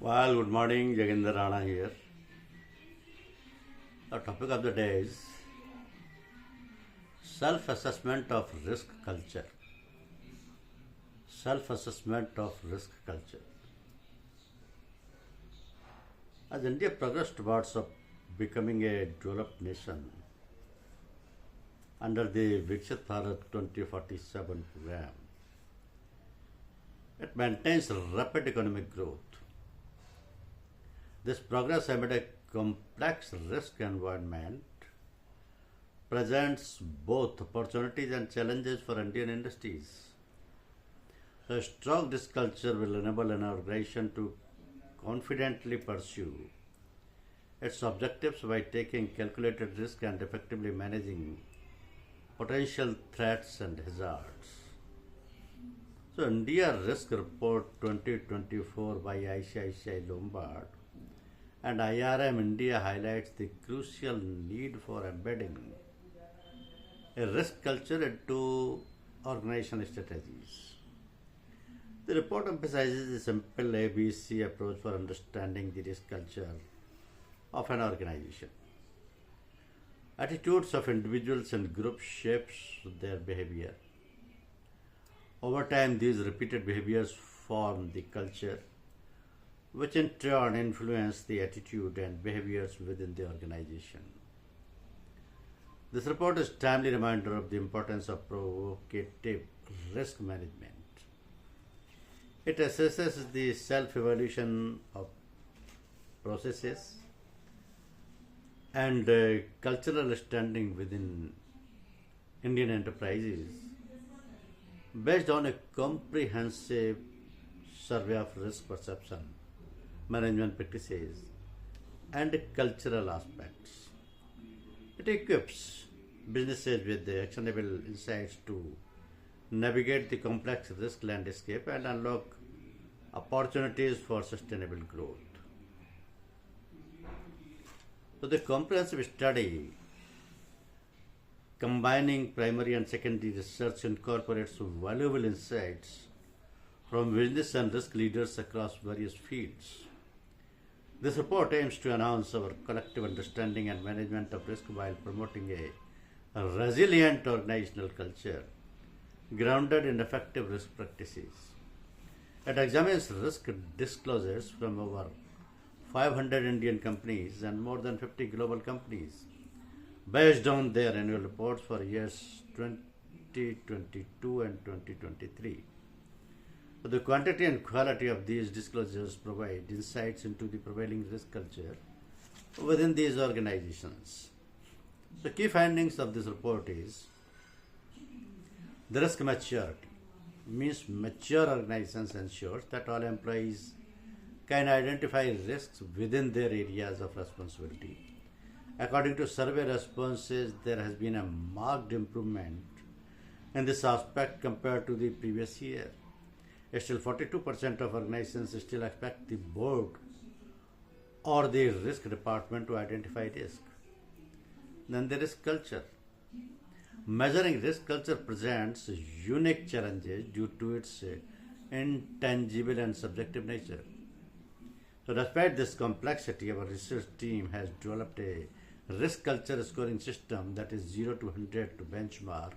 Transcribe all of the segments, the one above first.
Well, good morning, Jaginder Rana here. The topic of the day is self assessment of risk culture. Self assessment of risk culture. As India progressed towards becoming a developed nation under the Viksit Bharat 2047 program, it maintains rapid economic growth. This progress amid a complex risk environment presents both opportunities and challenges for Indian industries. A strong risk culture will enable an organization to confidently pursue its objectives by taking calculated risk and effectively managing potential threats and hazards. So, India Risk Report 2024 by ICICI Lombard and IRM India highlights the crucial need for embedding a risk culture into organizational strategies. The report emphasizes a simple ABC approach for understanding the risk culture of an organization. Attitudes of individuals and groups shapes their behavior. Over time, these repeated behaviors form the culture, which in turn influence the attitude and behaviors within the organization. This report is a timely reminder of the importance of provocative risk management. It assesses the self-evaluation of processes and cultural standing within Indian enterprises based on a comprehensive survey of risk perception, management practices, and cultural aspects. It equips businesses with the actionable insights to navigate the complex risk landscape and unlock opportunities for sustainable growth. So, the comprehensive study combining primary and secondary research incorporates valuable insights from business and risk leaders across various fields. This report aims to enhance our collective understanding and management of risk while promoting a resilient organizational culture grounded in effective risk practices. It examines risk disclosures from over 500 Indian companies and more than 50 global companies based on their annual reports for years 2022 and 2023. The quantity and quality of these disclosures provide insights into the prevailing risk culture within these organizations. The key findings of this report is the risk maturity means mature organizations ensures that all employees can identify risks within their areas of responsibility. According to survey responses, there has been a marked improvement in this aspect compared to the previous year. Still, 42% of organizations still expect the board or the risk department to identify risk. Then there is culture. Measuring risk culture presents unique challenges due to its intangible and subjective nature. So, despite this complexity, our research team has developed a risk culture scoring system that is 0 to 100 to benchmark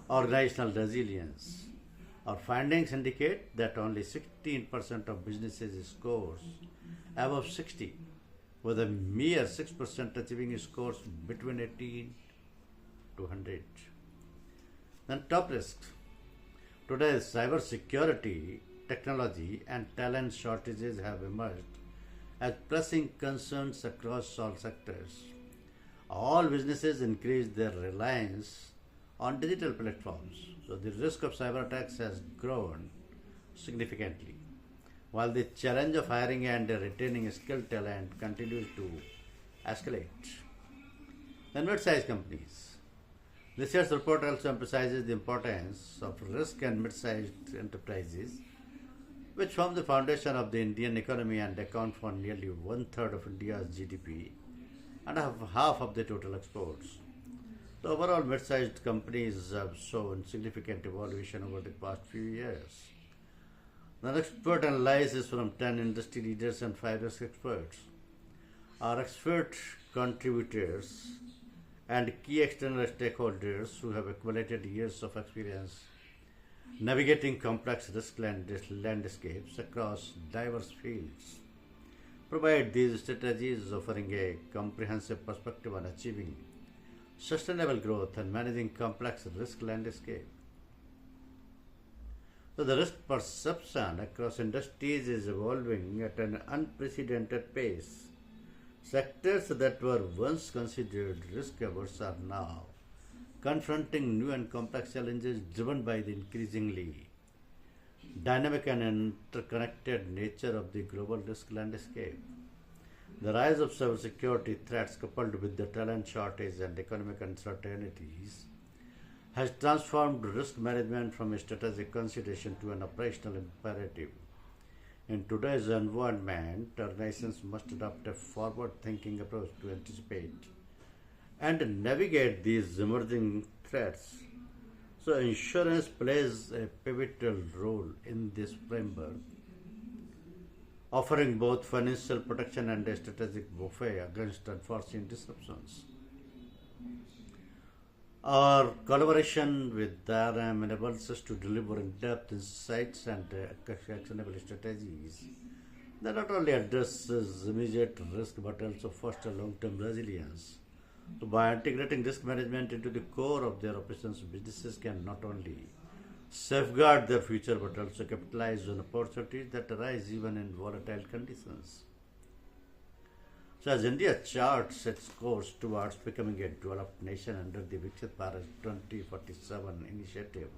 organizational resilience. Our findings indicate that only 16% of businesses scores above 60, with a mere 6% achieving scores between 18 to 100. Then top risks. Today, cybersecurity, technology, and talent shortages have emerged as pressing concerns across all sectors. All businesses increase their reliance on digital platforms, so the risk of cyber attacks has grown significantly, while the challenge of hiring and retaining skilled talent continues to escalate. Then mid-sized companies. This year's report also emphasizes the importance of risk and mid-sized enterprises, which form the foundation of the Indian economy and account for nearly one-third of India's GDP and half of the total exports. The overall mid-sized companies have shown significant evolution over the past few years. The expert analysis from 10 industry leaders and 5 risk experts. Our expert contributors and key external stakeholders who have accumulated years of experience navigating complex risk landscapes across diverse fields provide these strategies, offering a comprehensive perspective on achieving sustainable growth and managing complex risk landscape. So the risk perception across industries is evolving at an unprecedented pace. Sectors that were once considered risk averse are now confronting new and complex challenges driven by the increasingly dynamic and interconnected nature of the global risk landscape. The rise of cybersecurity threats, coupled with the talent shortage and economic uncertainties, has transformed risk management from a strategic consideration to an operational imperative. In today's environment, organizations must adopt a forward thinking approach to anticipate and navigate these emerging threats. So, insurance plays a pivotal role in this framework, offering both financial protection and a strategic buffet against unforeseen disruptions. Our collaboration with DRM enables us to deliver in-depth insights and actionable strategies that not only addresses immediate risk but also foster long-term resilience. So by integrating risk management into the core of their operations, businesses can not only safeguard their future but also capitalize on opportunities that arise even in volatile conditions. So as India charts its course towards becoming a developed nation under the Viksit Bharat 2047 initiative,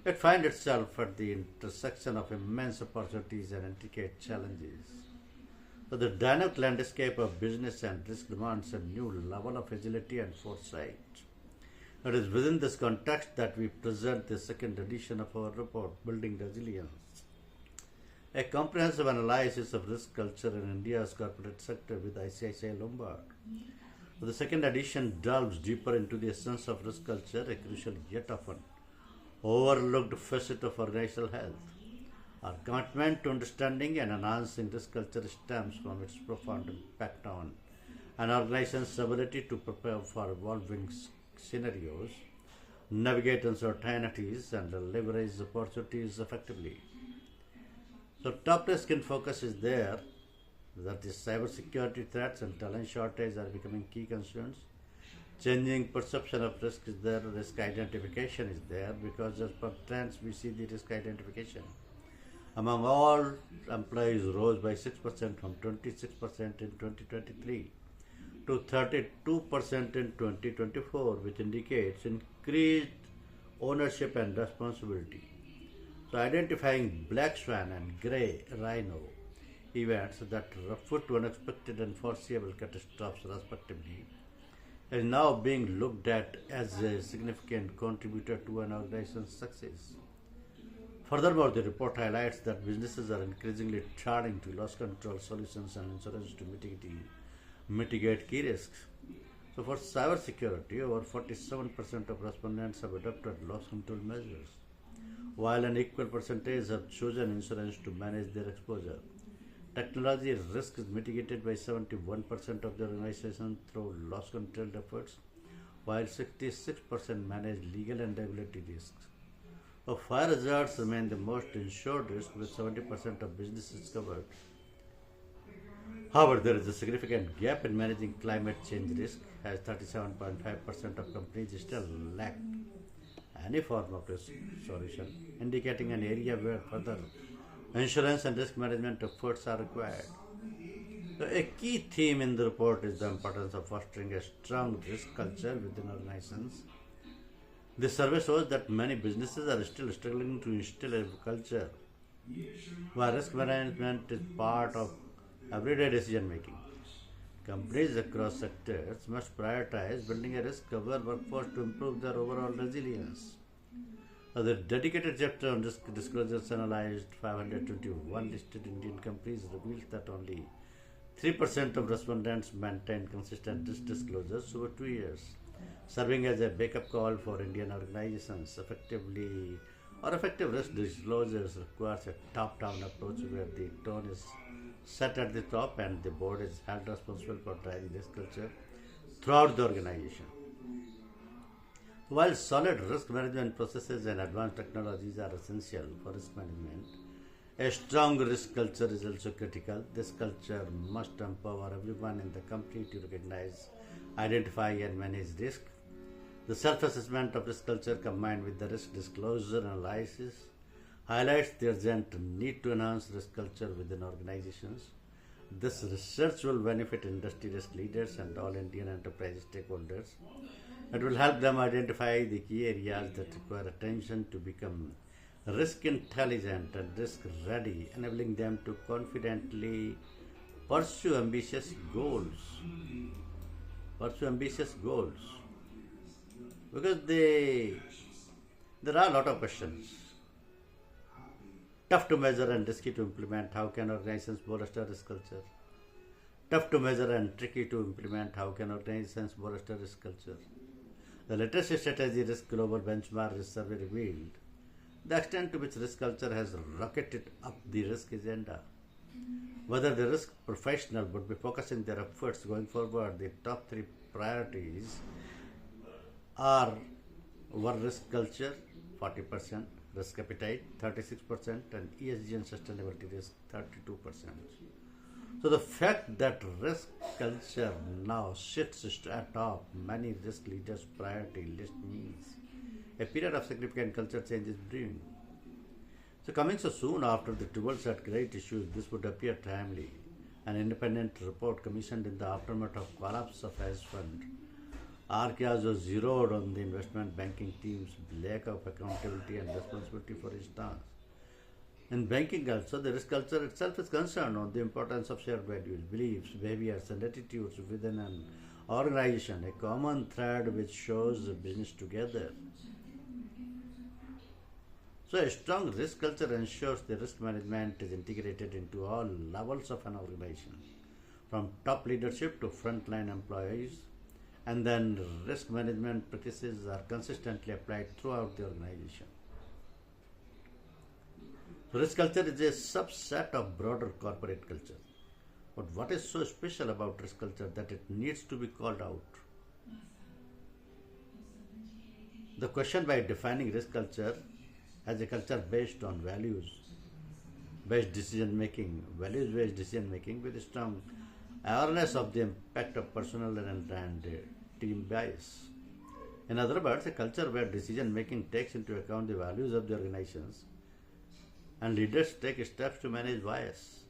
it finds itself at the intersection of immense opportunities and intricate challenges. So the dynamic landscape of business and risk demands a new level of agility and foresight. It is within this context that we present the second edition of our report, Building Resilience, a comprehensive analysis of risk culture in India's corporate sector with ICICI Lombard. So the second edition delves deeper into the essence of risk culture, a crucial yet often overlooked facet of organizational health. Our commitment to understanding and enhancing risk culture stems from its profound impact on an organization's ability to prepare for evolving scenarios, navigate uncertainties, and leverage opportunities effectively. So, top risk in focus is there that the cybersecurity threats and talent shortage are becoming key concerns. Changing perception of risk is there, risk identification is there, because as per trends we see the risk identification among all employees rose by 6% from 26% in 2023 to 32% in 2024, which indicates increased ownership and responsibility. So identifying black swan and grey rhino events that refer to unexpected and foreseeable catastrophes respectively is now being looked at as a significant contributor to an organization's success. Furthermore, the report highlights that businesses are increasingly turning to loss control solutions and insurance to mitigate key risks. So for cybersecurity, over 47% of respondents have adopted loss control measures, while an equal percentage have chosen insurance to manage their exposure. Technology risk is mitigated by 71% of the organization through loss control efforts, while 66% manage legal and liability risks. Fire hazards remain the most insured risk, with 70% of businesses covered. However, there is a significant gap in managing climate change risk, as 37.5% of companies still lack any form of risk solution, indicating an area where further insurance and risk management efforts are required. So a key theme in the report is the importance of fostering a strong risk culture within organizations. This survey shows that many businesses are still struggling to instill a culture where risk management is part of everyday decision making. Companies across sectors must prioritize building a risk-aware workforce to improve their overall resilience. The dedicated chapter on risk disclosures analyzed 521 listed Indian companies reveals that only 3% of respondents maintain consistent risk disclosures over 2 years, serving as a bake-up call for Indian organizations effectively Or effective risk disclosures requires a top-down approach where the tone is set at the top and the board is held responsible for driving risk culture throughout the organization. While solid risk management processes and advanced technologies are essential for risk management, a strong risk culture is also critical. This culture must empower everyone in the company to recognize, identify, and manage risk. The self assessment of risk culture combined with the risk disclosure analysis highlights the urgent need to enhance risk culture within organizations. This research will benefit industry risk leaders and all Indian enterprise stakeholders. It will help them identify the key areas that require attention to become risk intelligent and risk ready, enabling them to confidently pursue ambitious goals. Pursue ambitious goals. Because there are a lot of questions. Tough to measure and risky to implement. How can organizations bolster risk culture? Tough to measure and tricky to implement. How can organizations bolster risk culture? The latest strategy risk global benchmark risk survey revealed the extent to which risk culture has rocketed up the risk agenda. Whether the risk professional would be focusing their efforts going forward, the top three priorities are were risk culture 40%, risk appetite 36%, and ESG and sustainability risk 32%. So the fact that risk culture now sits atop many risk leaders' priority list means a period of significant culture change is brewing. So coming so soon after the tribals had great issues, this would appear timely. An independent report commissioned in the aftermath of collapse of hedge fund Archias was zeroed on the investment banking team's lack of accountability and responsibility for its tasks. In banking also, the risk culture itself is concerned on the importance of shared values, beliefs, behaviors, and attitudes within an organization, a common thread which shows the business together. So a strong risk culture ensures the risk management is integrated into all levels of an organization, from top leadership to frontline employees, and then risk management practices are consistently applied throughout the organization. Risk culture is a subset of broader corporate culture. But what is so special about risk culture that it needs to be called out? The question by defining risk culture as a culture based on values-based decision-making with a strong awareness of the impact of personal and team bias. In other words, a culture where decision-making takes into account the values of the organizations and leaders take steps to manage bias.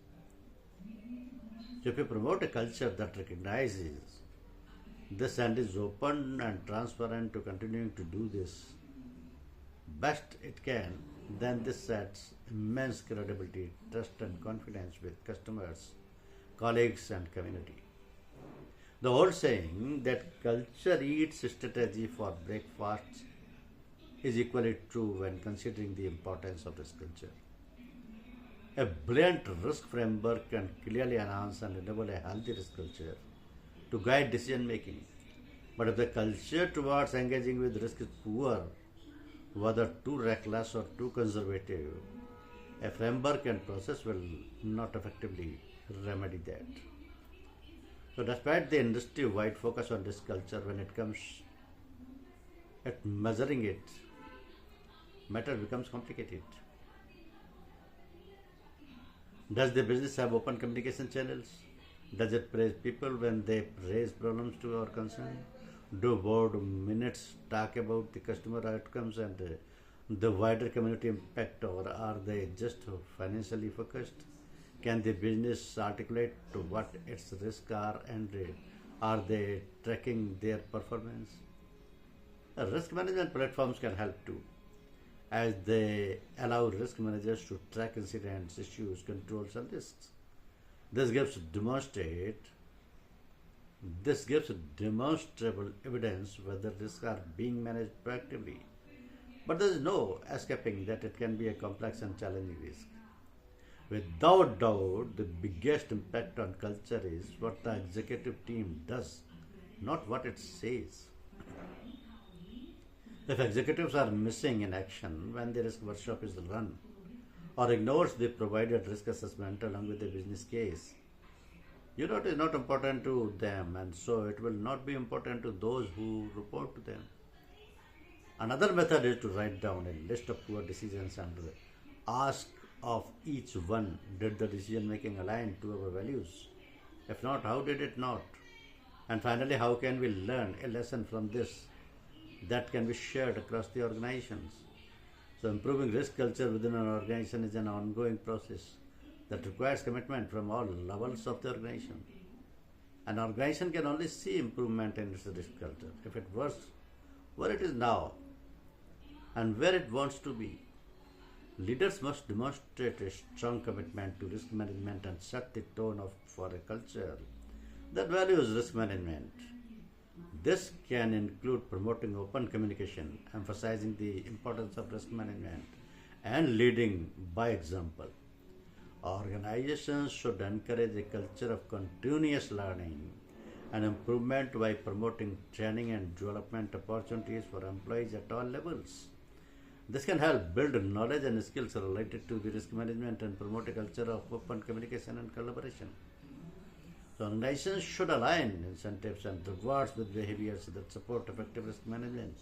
So if you promote a culture that recognizes this and is open and transparent to continuing to do this best it can, then this sets immense credibility, trust and confidence with customers, colleagues and community. The old saying that culture eats strategy for breakfast is equally true when considering the importance of risk culture. A brilliant risk framework can clearly enhance and enable a healthy risk culture to guide decision making. But if the culture towards engaging with risk is poor, whether too reckless or too conservative, a framework and process will not effectively remedy that. So despite the industry-wide focus on risk culture, when it comes at measuring it, matter becomes complicated. Does the business have open communication channels? Does it praise people when they raise problems to our concern? Do board minutes talk about the customer outcomes and the wider community impact, or are they just financially focused? Can the business articulate to what its risks are and are they tracking their performance? Risk management platforms can help too, as they allow risk managers to track incidents, issues, controls, and risks. This gives demonstrable evidence whether risks are being managed proactively. But there is no escaping that it can be a complex and challenging risk. Without doubt, the biggest impact on culture is what the executive team does, not what it says. If executives are missing in action when the risk workshop is run or ignores the provided risk assessment along with the business case, it is not important to them, and so it will not be important to those who report to them. Another method is to write down a list of poor decisions and ask of each one, did the decision making align to our values? If not, how did it not? And finally, how can we learn a lesson from this that can be shared across the organizations? So, improving risk culture within an organization is an ongoing process that requires commitment from all levels of the organization. An organization can only see improvement in its risk culture if it works where it is now and where it wants to be. Leaders must demonstrate a strong commitment to risk management and set the tone for a culture that values risk management. This can include promoting open communication, emphasizing the importance of risk management, and leading by example. Organizations should encourage a culture of continuous learning and improvement by promoting training and development opportunities for employees at all levels. This can help build knowledge and skills related to the risk management and promote a culture of open communication and collaboration. So organizations should align incentives and rewards with behaviors that support effective risk management.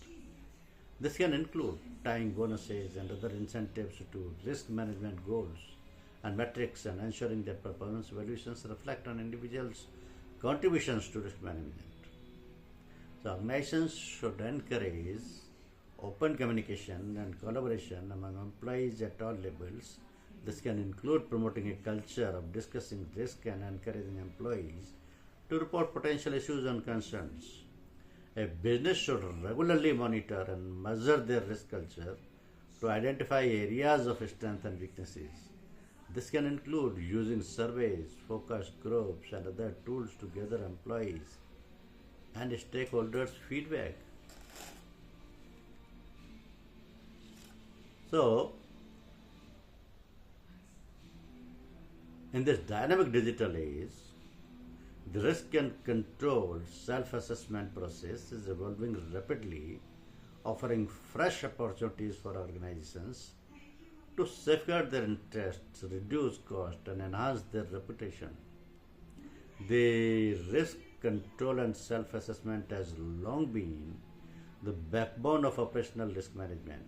This can include tying bonuses and other incentives to risk management goals and metrics and ensuring that performance evaluations reflect on individuals' contributions to risk management. So organizations should encourage open communication and collaboration among employees at all levels. This can include promoting a culture of discussing risk and encouraging employees to report potential issues and concerns. A business should regularly monitor and measure their risk culture to identify areas of strength and weaknesses. This can include using surveys, focus groups, and other tools to gather employees and stakeholders' feedback. So, in this dynamic digital age, the risk and control self-assessment process is evolving rapidly, offering fresh opportunities for organizations to safeguard their interests, reduce cost, and enhance their reputation. The risk control and self-assessment has long been the backbone of operational risk management,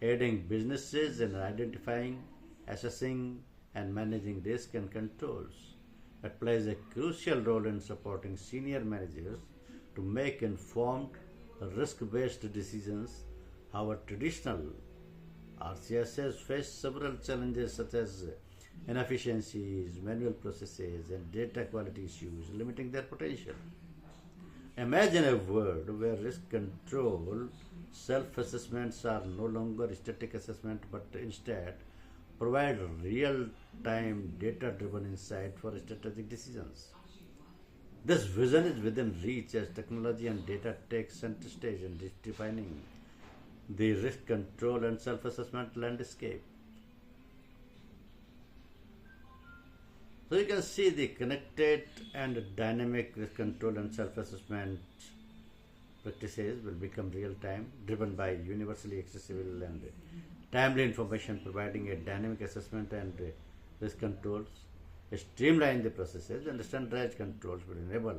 aiding businesses in identifying, assessing, and managing risk and controls. It plays a crucial role in supporting senior managers to make informed, risk-based decisions. However, traditional RCSs face several challenges such as inefficiencies, manual processes, and data quality issues, limiting their potential. Imagine a world where risk control self-assessments are no longer static assessment but instead provide real-time data-driven insight for strategic decisions. This vision is within reach as technology and data take center stage in defining the risk control and self-assessment landscape. So you can see the connected and dynamic risk control and self-assessment practices will become real-time, driven by universally accessible and timely information, providing a dynamic assessment and risk controls, streamline the processes, and standardized controls will enable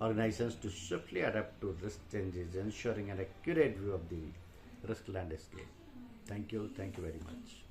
organizations to swiftly adapt to risk changes, ensuring an accurate view of the risk landscape. Thank you very much.